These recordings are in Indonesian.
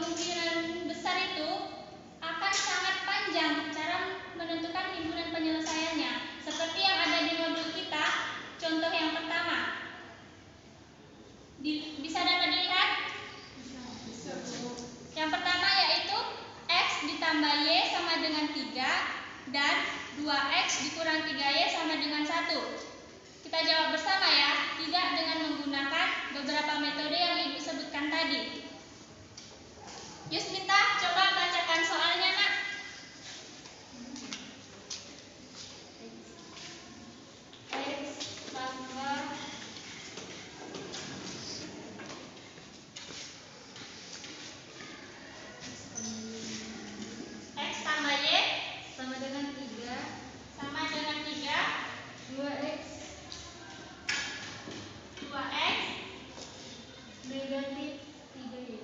kemungkinan besar itu akan sangat panjang cara menentukan himpunan penyelesaiannya. Seperti yang ada di modul kita, contoh yang pertama. Bisa dapat dilihat? Yang pertama yaitu X ditambah Y sama dengan 3 dan 2X dikurang 3Y sama dengan 1. Kita jawab bersama ya, tidak dengan menggunakan beberapa metode yang Ibu sebutkan tadi. Yusmita, coba bacakan soalnya, Nak. X tambah Y sama dengan 3 sama dengan 3 2x 2X negatif 3y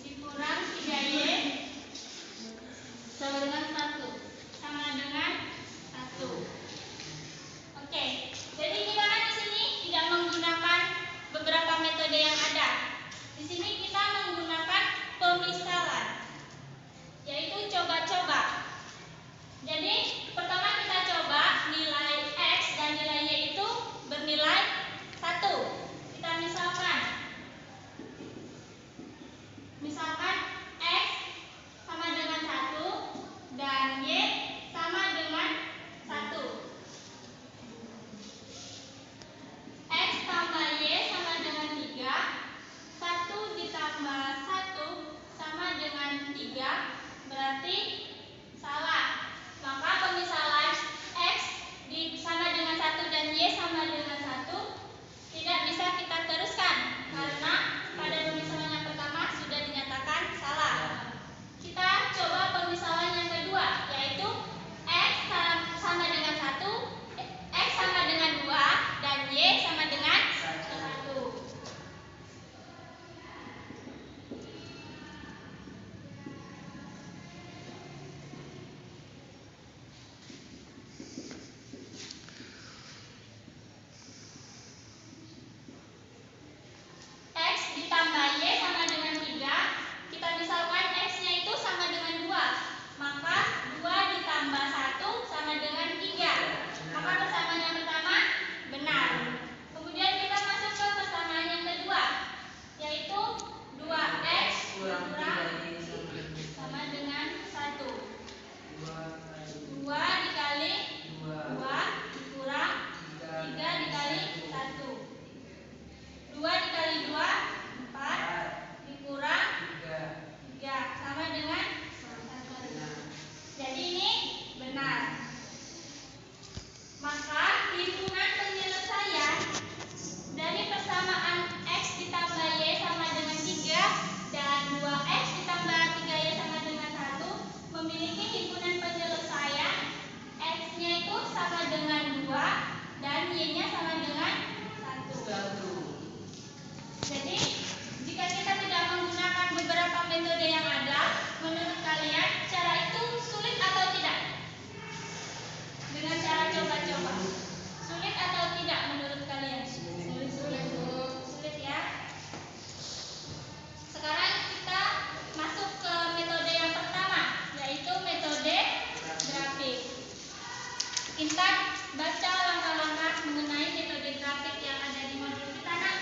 dikurang 3Y sama dengan 1. sama dengan 1. Oke, jadi gimana di sini? Tidak menggunakan beberapa metode yang ada. Di sini kita menggunakan pemisalan, yaitu coba-coba. Jadi pertama kita coba nilai X dan nilai Y itu bernilai 1. Kita misalkan X sama dengan 1 dan Y sama dengan 1. X tambah Y sama dengan 3. 1 ditambah 1 sama dengan 3. Berarti salah. Maka pemisalan X sama dengan 1 dan Y sama dengan 1 tidak bisa kita teruskan karena pada pemisalan yang pertama sudah dinyatakan salah. Kita coba pemisalan yang kedua, yaitu X sama dengan 1, X sama dengan 2 dan Y sama dengan 1. X ditambah Y sama dengan 3. Kita misalkan X-nya itu sama dengan 2. Maka 2 ditambah 1 sama dengan 3. Maka persamaan yang pertama benar. Kemudian kita masuk ke persamaan yang kedua, yaitu 2X kurang sama dengan 1. 2 dikali 2 dikurang 3 dikali 1. 2 dikali 2 4 dikurang 3 sama dengan 1. Jadi ini benar. Maka himpunan penyelesaian dari persamaan X ditambah Y sama dengan 3 dan 2X ditambah 3Y sama dengan 1 memiliki himpunan penyelesaian X-nya itu sama dengan 2 dan Y-nya sama dengan 1. Jadi, jika kita tidak menggunakan beberapa metode yang ada, menurut kalian cara itu sulit atau tidak? Dengan cara coba-coba. Sulit atau tidak menurut kalian? Sulit ya. Sekarang kita masuk ke metode yang pertama, yaitu metode grafik. Kita baca langkah-langkah mengenai metode grafik yang ada di modul kita, Nak.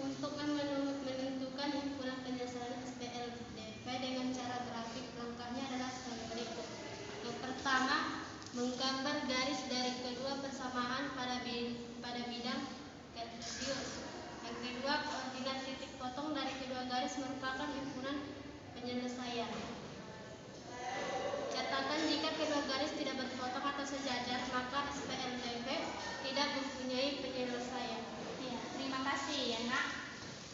Untuk menentukan himpunan penyelesaian SPLDP dengan cara grafik, langkahnya adalah sebagai berikut. Yang pertama, menggambar garis dari kedua persamaan pada bidang kartesius. Yang kedua, koordinat titik potong dari kedua garis merupakan himpunan penyelesaian. Catatan jika kedua garis tidak berpotong atau sejajar, maka SPLDP tidak mempunyai penyelesaian. Ya, terima kasih ya, Nak.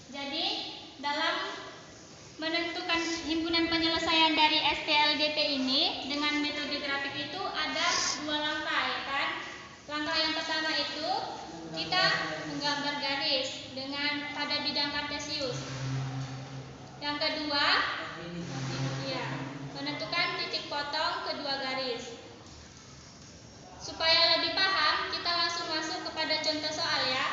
Jadi, dalam menentukan himpunan penyelesaian dari SPLDP ini dengan metode grafik itu ada 2 langkah, ya kan? Langkah yang pertama itu kita menggambar garis dengan pada bidang kartesius. Yang kedua, ya, menentukan titik potong potong kedua garis. Supaya lebih paham, kita langsung masuk kepada contoh soal ya.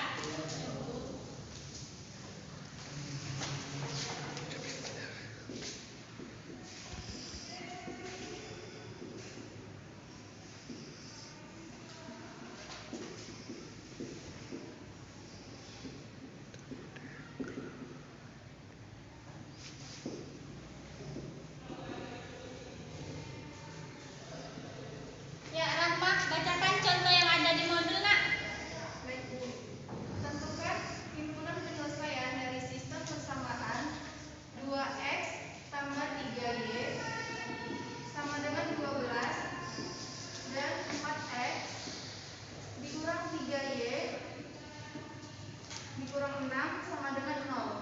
Ya, Rahma, bacakan contoh yang ada di modul, Nak. Baik, Bu. Tentukan himpunan penyelesaian dari sistem persamaan 2x tambah 3y sama dengan 12 dan 4x dikurang 3y dikurang 6 sama dengan 0.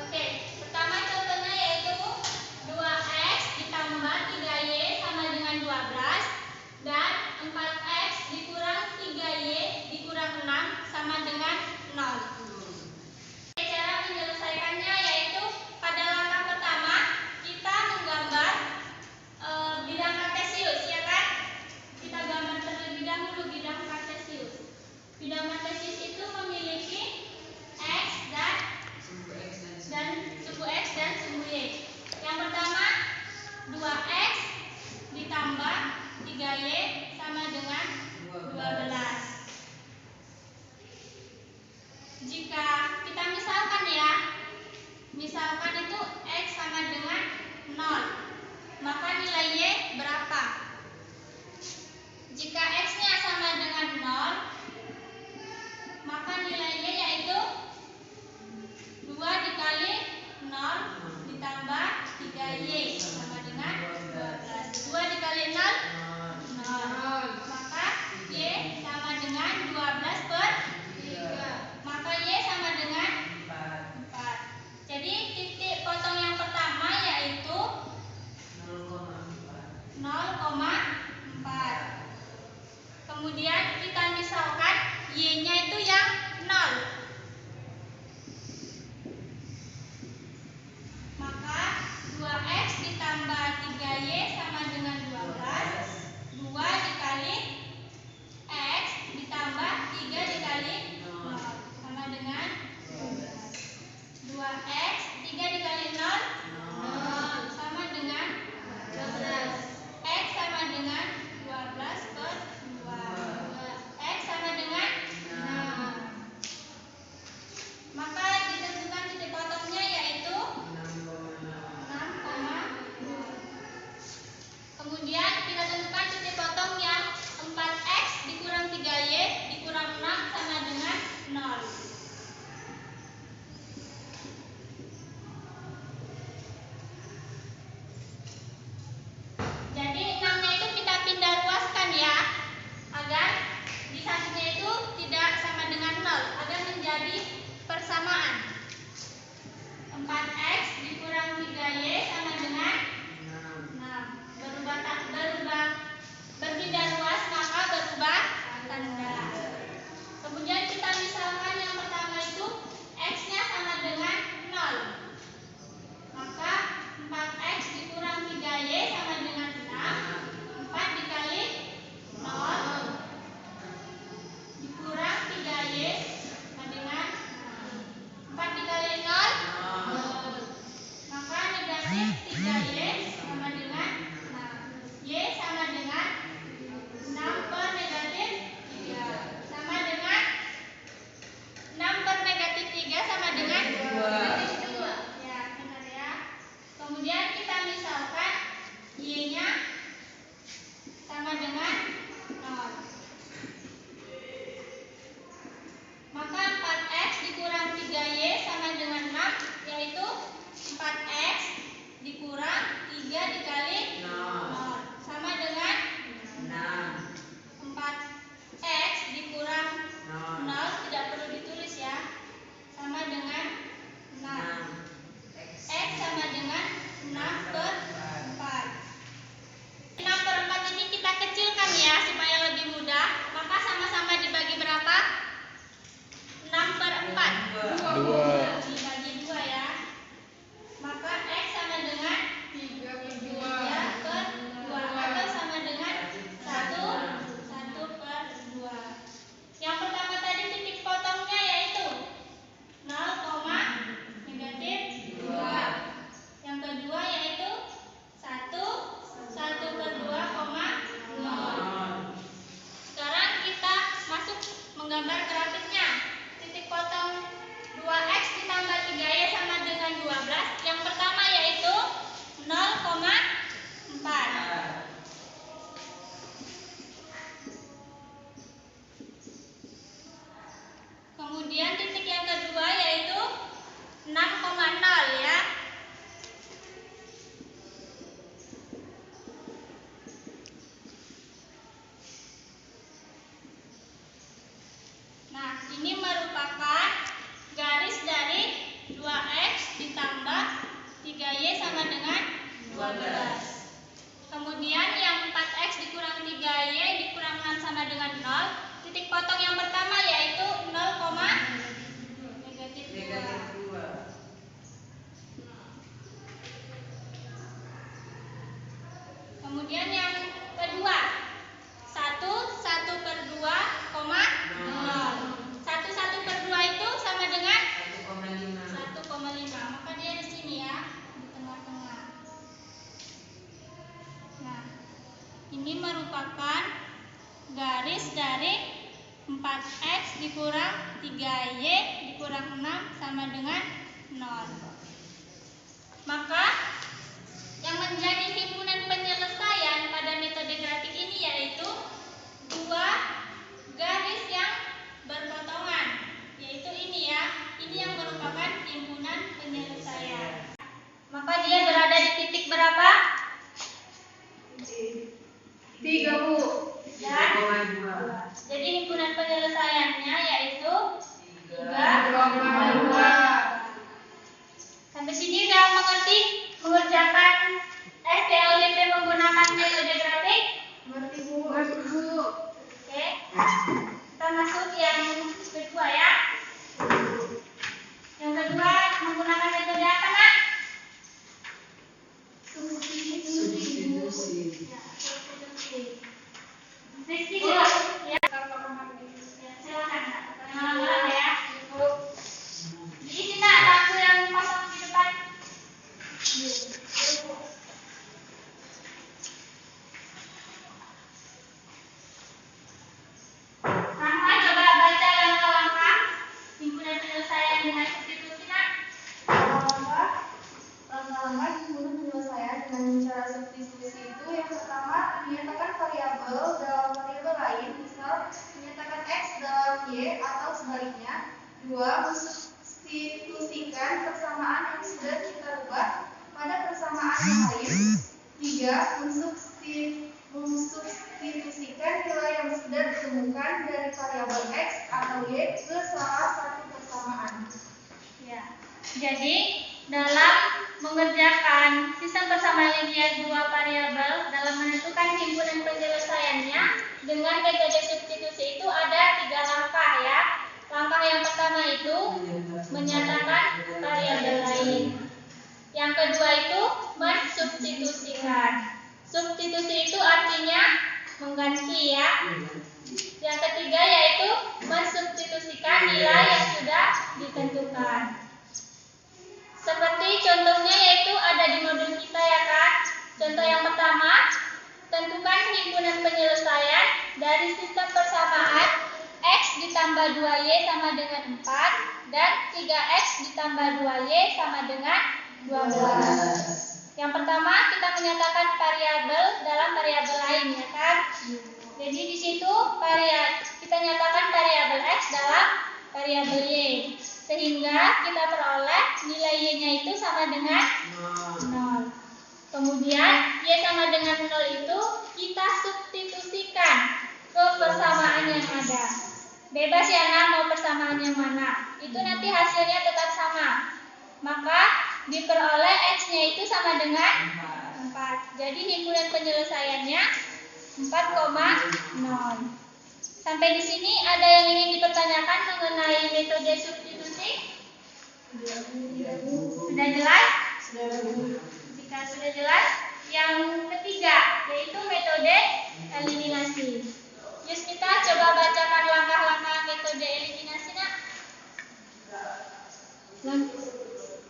Oke, pertama contohnya yaitu 2x ditambah 3y sama dengan 12 dan 4x dikurang 3y dikurang 6 sama dengan 0. Cara menyelesaikannya yaitu pada langkah pertama kita menggambar bidang kartesius, ya kan? Kita gambar terlebih dahulu bidang kartesius. Bidang kartesius itu memiliki x dan sumbu x dan sumbu y. Yang pertama 2x ditambah 3y sama dengan 12. Jika kita misalkan ya, misalkan itu x sama dengan 0, maka nilai y berapa? Jika x-nya sama dengan 0, maka nilai y yaitu 2 dikali 0 ditambah 3y sama dengan 12. 2 dikali 0, 0. Maka y sama dengan 12 per 3. Maka y sama dengan 4. Jadi titik potong yang pertama yaitu 0,4. Kemudian kita misalkan y-nya itu yang 0. Maka 2x ditambah 3y sama dengan 12. 2 dikali x ditambah 3 dikali 0 sama dengan 12. 2x 3 dikali 0, 0 sama dengan 12. X sama dengan 12 per 2. X sama dengan 6. Maka ditentukan titik potongnya yaitu 6,2. Kemudian kita tentukan titik potong yang 4x dikurang 3y dikurang 6 sama dengan 0. Jadi 6-nya itu kita pindah ruaskan ya, agar di satunya itu tidak sama dengan 0, agar menjadi persamaan. 4x dikurang 3y sama dengan 6. Berpindah ruas maka berubah tanda. Kemudian kita misalkan yang pertama itu x-nya sama dengan 0. Maka 4x dikurang 3y sama dengan 6. 4 dikali 0 dikurang 3y sama dengan 4 dikali 0, maka negatif 3y sama dengan 6. Y sama dengan 6 per negatif 3 sama dengan 6 per negatif 3 sama dengan negatif 2. Ya, benar ya. Kemudian kita misalkan y-nya sama dengan 0. Maka 4x dikurang 3y sama dengan 6, yaitu 4x dikurang 3 dikali 0 sama dengan 4x dikurang 0 tidak perlu ditulis ya, sama dengan 6. X sama dengan 6 per 4. 6 per 4 ini kita kecilkan ya supaya lebih mudah. Maka sama-sama dibagi berapa? 6 per 4. 2. Dibagi 2 ya. dipotong yang pertama yaitu 0, negatif 2. Kemudian yang kedua 1/2, 0. 1/2 itu sama dengan 1,5. Maka dia di sini ya, di tengah-tengah. Nah, ini merupakan garis dari 4x dikurang 3y dikurang 6 sama dengan 0. Maka yang menjadi himpunan penyelesaian pada metode grafik ini yaitu dua garis yang berpotongan, yaitu ini ya. Ini yang merupakan himpunan penyelesaian. Maka dia berada di titik berapa? 30. Dan jadi himpunan penyelesaiannya yaitu 3,2. Sampai sini udah mengerti mengerjakan SPLDP menggunakan metode grafik? Mengerti Bu. Oke. Kita masuk yang kedua ya. Yang kedua menggunakan metode apa, Nak? Substitusi. Ya. Silakan. Pengenalan ya. Di sini Nak, lampu yang pasang di depan. Sama coba baca langkah-langkah himpunan penyelesaian dengan substitusi, Nak. Langkah-langkah himpunan penyelesaian dengan cara substitusi itu yang pertama menyatakan variabel dalam variabel lain, misal menyatakan x dalam y atau sebaliknya. 2. Mensubstitusikan persamaan yang sudah kita rubah pada persamaan yang lain. 3. Mensubstitusikan nilai yang sudah ditemukan dari variabel x atau y ke salah satu persamaan. Ya. Jadi dalam mengerjakan sistem persamaan linear dua variabel dalam menentukan himpunan penyelesaiannya dengan metode substitusi itu ada 3 langkah ya. Langkah yang pertama itu menyatakan variabel lain. Yang kedua itu mensubstitusikan. Substitusi itu artinya mengganti ya. Yang ketiga yaitu mensubstitusikan nilai yang sudah ditentukan. Seperti contohnya yaitu ada di modul kita ya kan. Contoh yang pertama, tentukan himpunan penyelesaian dari sistem persamaan x ditambah 2y sama dengan 4 dan 3x ditambah 2y sama dengan 12. Yang pertama kita menyatakan variabel dalam variabel lain ya kan. Jadi di situ kita nyatakan variabel x dalam variabel y. Sehingga kita peroleh nilai y-nya itu sama dengan 0. Kemudian y sama dengan 0 itu kita substitusikan ke persamaan yang ada. Bebas ya Nak mau persamaan yang mana. Itu nanti hasilnya tetap sama. Maka diperoleh x-nya itu sama dengan 4. Jadi himpunan penyelesaiannya 4,0. Sampai di sini ada yang ingin dipertanyakan mengenai metode substitusi? Sudah jelas? Jika sudah jelas, yang ketiga yaitu metode eliminasi. Yusmita coba bacakan langkah-langkah metode eliminasi, Nak.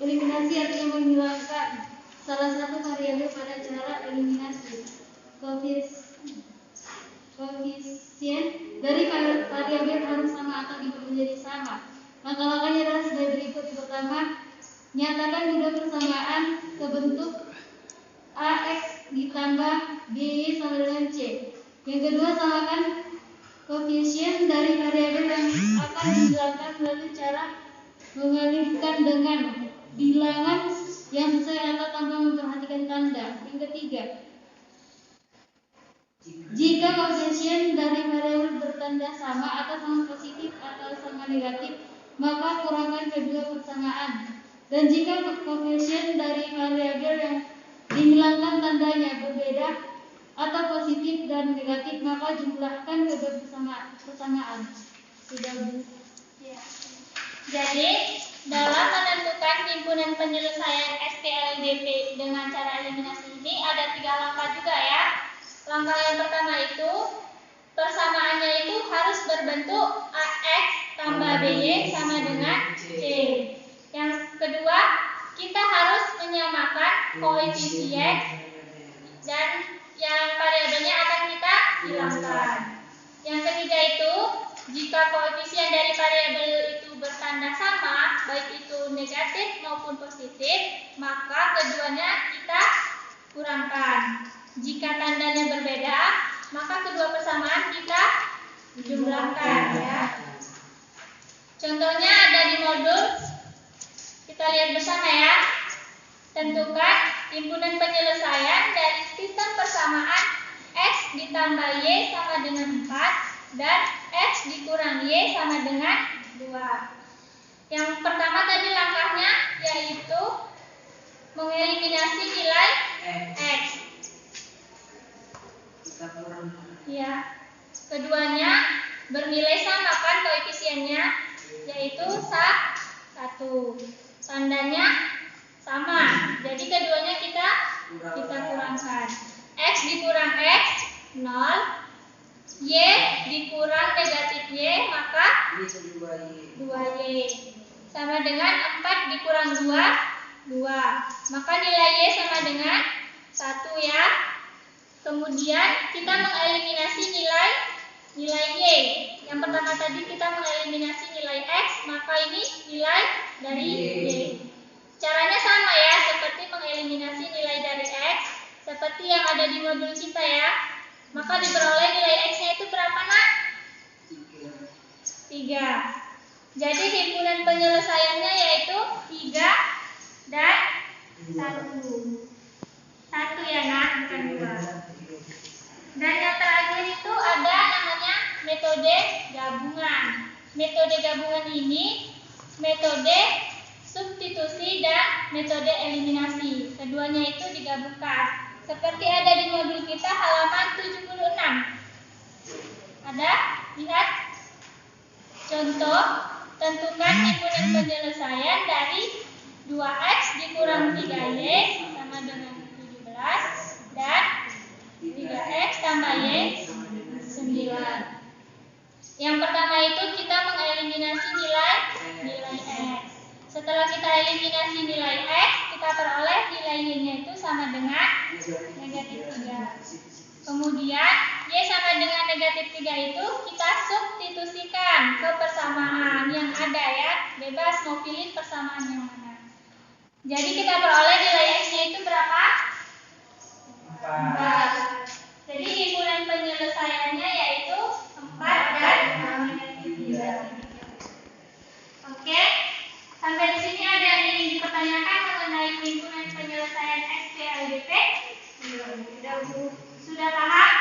Eliminasi artinya menghilangkan salah satu variabel pada cara eliminasi. Koefisien dari variabel harus sama atau diubah menjadi sama. Langkah-langkahnya adalah sebagai berikut. Yang pertama, nyatakan dua persamaan sebentuk ax ditambah by sama dengan c. Yang kedua, samakan koefisien dari variabel yang akan dihilangkan melalui cara mengalihkan dengan bilangan yang sesuai atau tanpa memperhatikan tanda. Yang ketiga, jika koefisien dari variabel bertanda sama atau sama positif atau sama negatif, maka kurangkan kedua persamaan. Dan jika koefisien dari variabel yang dihilangkan tandanya berbeda atau positif dan negatif, maka jumlahkan kedua persamaan. Sudah, Bu. Ya. Jadi, dalam menentukan himpunan penyelesaian SPLDP dengan cara eliminasi ini ada 3 langkah juga ya. Langkah yang pertama itu persamaannya itu harus berbentuk AX tambah BY sama dengan C. Yang kedua, kita harus menyamakan koefisien dan yang variabelnya akan kita hilangkan. Yang ketiga itu, jika koefisien dari variabel itu bertanda sama, baik itu negatif maupun positif, maka keduanya kita kurangkan. Jika tandanya berbeda, maka kedua persamaan kita jumlahkan ya. Contohnya ada di modul, kita lihat bersama ya. Tentukan himpunan penyelesaian dari sistem persamaan X ditambah Y sama dengan 4 dan X dikurang Y sama dengan 2. Yang pertama tadi langkahnya yaitu mengeliminasi nilai X. Ya. Keduanya bernilai sama kan koefisiennya, yaitu 1. Tandanya sama. Jadi keduanya kita kurangkan. X dikurang X 0, Y dikurang negatif Y, maka 2Y. Sama dengan 4 dikurang 2, 2. Maka nilai Y sama dengan 1 ya. Kemudian kita mengeliminasi nilai Y. Yang pertama tadi kita mengeliminasi nilai X, maka ini nilai dari Y. Caranya sama ya, seperti mengeliminasi nilai dari X, seperti yang ada di modul kita ya. Maka diperoleh nilai X-nya itu berapa nak? 3. Jadi himpunan penyelesaiannya yaitu 3 dan 1. 1 ya nak, bukan 2. Dan yang terakhir itu ada namanya metode gabungan. Metode gabungan ini metode substitusi dan metode eliminasi. Keduanya itu digabungkan. Seperti ada di modul kita halaman 76. Ada? Lihat. Contoh, tentukan himpunan penyelesaian dari 2X dikurang 3Y sama dengan 17 dan 3X tambah Y 9. Yang pertama itu kita mengeliminasi nilai X. Setelah kita eliminasi nilai X, kita peroleh nilai Y-nya itu sama dengan negatif 3. Kemudian Y sama dengan negatif 3 itu kita substitusikan ke persamaan yang ada ya. Bebas mau pilih persamaan yang mana. Jadi kita peroleh nilai X-nya itu berapa? 4. Jadi himpunan penyelesaiannya yaitu 4 dan negatif 3. Oke. Sampai di sini ada yang ingin dipertanyakan mengenai himpunan penyelesaian SPLDP? Sudah, Bu. Sudah paham?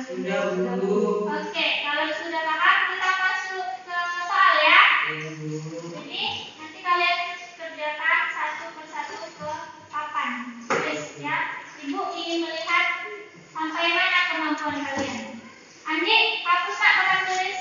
Sudah, Bu. Oke, kalau sudah paham kita masuk ke soal ya. Jadi nanti kalian kerjakan satu persatu ke papan tulis ya. Ibu ingin melihat sampai mana kemampuan kalian. Andi, hapus nak papan tulis.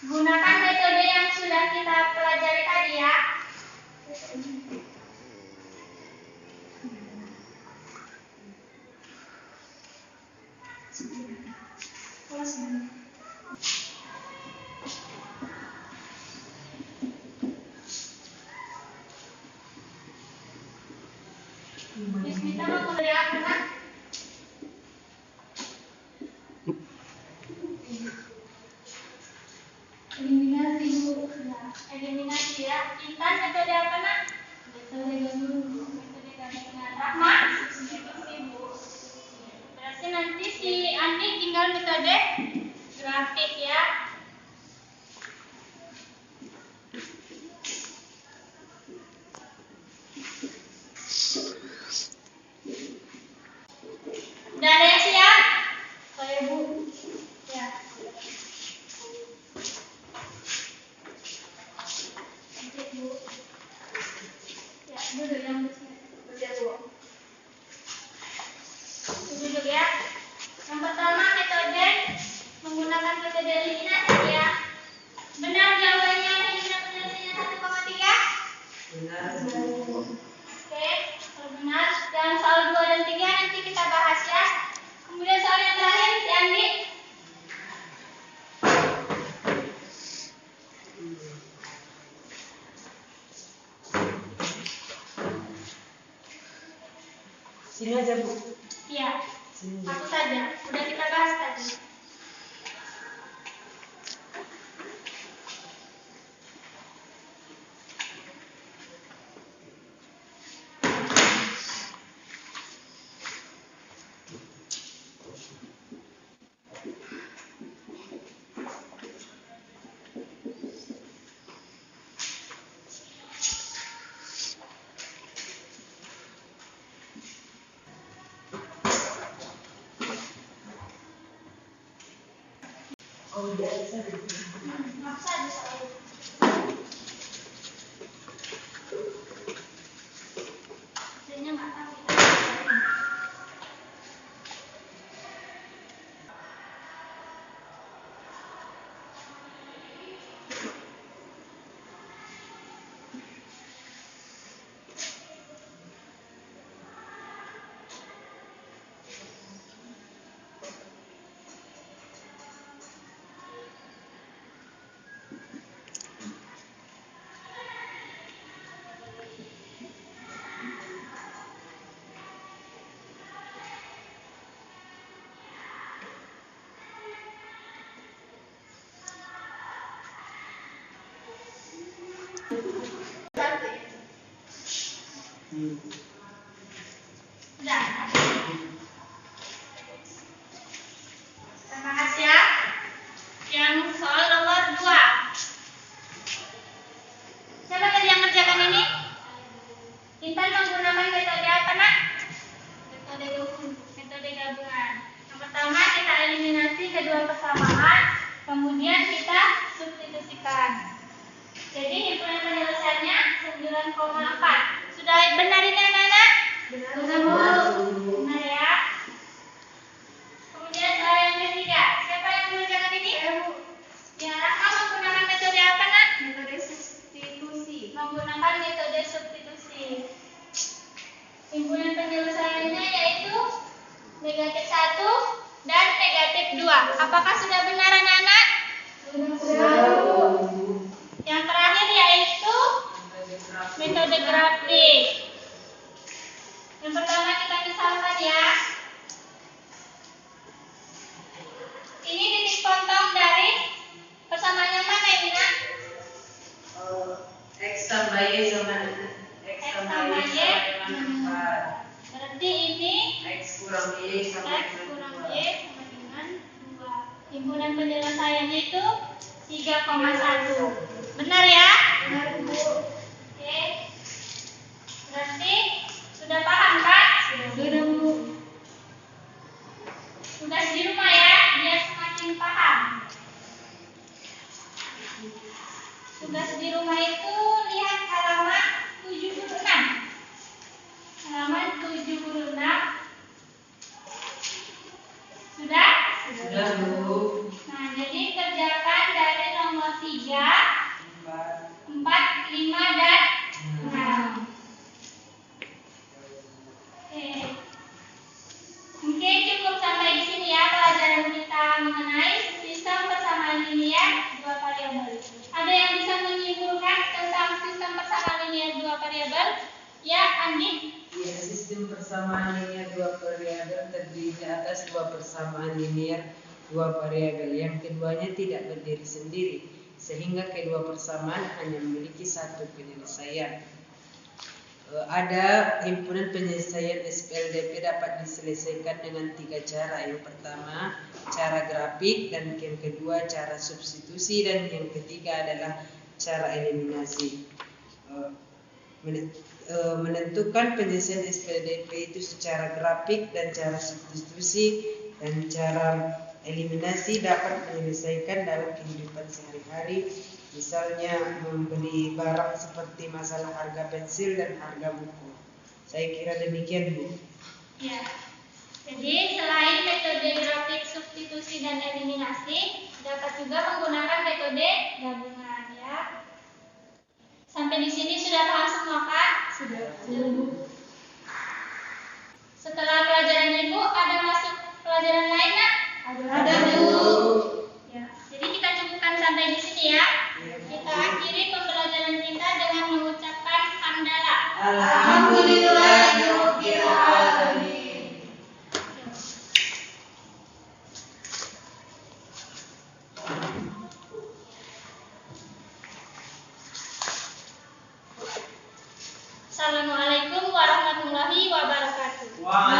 Gunakan metode yang sudah kita pelajari tadi ya. Bismita mau dari apa nak? Eliminasi Bu. Eliminasi ya. Intan metode apa nak? Metode gabungan. Metode gabungan. Rahma? Substitusi Bu. Berarti nanti si Andi tinggal metode grafik ya. Udah ada yang siap? Saya Bu. Ya. Oke Bu. Ya, duduk yang Kerja Bu. duduk ya. Yang pertama metode menggunakan metode eliminasi ya. Benar jawabannya eliminasi penyelesaiannya 1,3? Benar. Oke, kalau benar. Dan soal 2 dan 3 nanti kita bahas ya. Kemudian soal yang terakhir si Andi. Sini aja Bu. Iya, Sini. satu saja. Udah kita bahas tadi. Oh iya, bisa. Apa saja soal itu? Hasilnya nggak tahu kita. Udah. Terima kasih ya. Yang soal nomor 2. Siapa tadi yang ngerjakan ini? Intan menggunakan metode apa nak? Metode gabungan. Metode gabungan. Yang pertama kita eliminasi kedua persamaan, kemudian kita substitusikan. Jadi himpunan penyelesaiannya 9,4. Sudah benar ini anak-anak? Benar Bu. Benar ya. Kemudian soal yang ketiga. Siapa yang mengerjakan ini? Ya, Rahma menggunakan metode apa nak? Metode substitusi. Menggunakan metode substitusi. Himpunan penyelesaiannya yaitu negatif 1 dan negatif 2. Apakah sudah benar anak-anak? Yang terakhir yaitu metode grafik. Yang pertama kita misalkan ya. Ini titik potong dari persamaan yang mana ini nak? X tambah Y sama X tambah Y sama dengan 4. Berarti ini X kurang Y sama X dengan kurang 2. Y sama dengan 2. Himpunan penyelesaiannya itu 3,1. Benar ya? Benar Bu. Oke. Berarti sudah paham kan? Sudah Bu. Tugas di rumah ya, biar semakin paham. Tugas di rumah itu lihat halaman 76. Halaman 76. Sudah? Sudah Bu. Nah, jadi kerjakan variabel. Ya, Andi. Ya, sistem persamaan linear dua variabel terdiri atas dua persamaan linear dua variabel yang keduanya tidak berdiri sendiri, sehingga kedua persamaan hanya memiliki satu penyelesaian. Ada himpunan penyelesaian SPLDP dapat diselesaikan dengan tiga cara. Yang pertama, cara grafik, dan yang kedua cara substitusi, dan yang ketiga adalah cara eliminasi. Menentukan penyelesaian SPLDP itu secara grafik dan cara substitusi dan cara eliminasi dapat menyelesaikan dalam kehidupan sehari-hari. Misalnya membeli barang seperti masalah harga pensil dan harga buku. Saya kira demikian, Bu. Ya. Jadi selain metode grafik, substitusi, dan eliminasi, dapat juga menggunakan metode gabungan, ya. Sampai di sini sudah paham semua, Kak? Sudah. Setelah pelajaran Ibu, ada masuk pelajaran lain, Nak? Ada, Bu. Ya. Jadi kita cukupkan sampai di sini, ya. Kita akhiri pembelajaran kita dengan mengucapkan hamdalah. Alhamdulillahirabbil alamin. Assalamualaikum warahmatullahi wabarakatuh. Waalaikumsalam.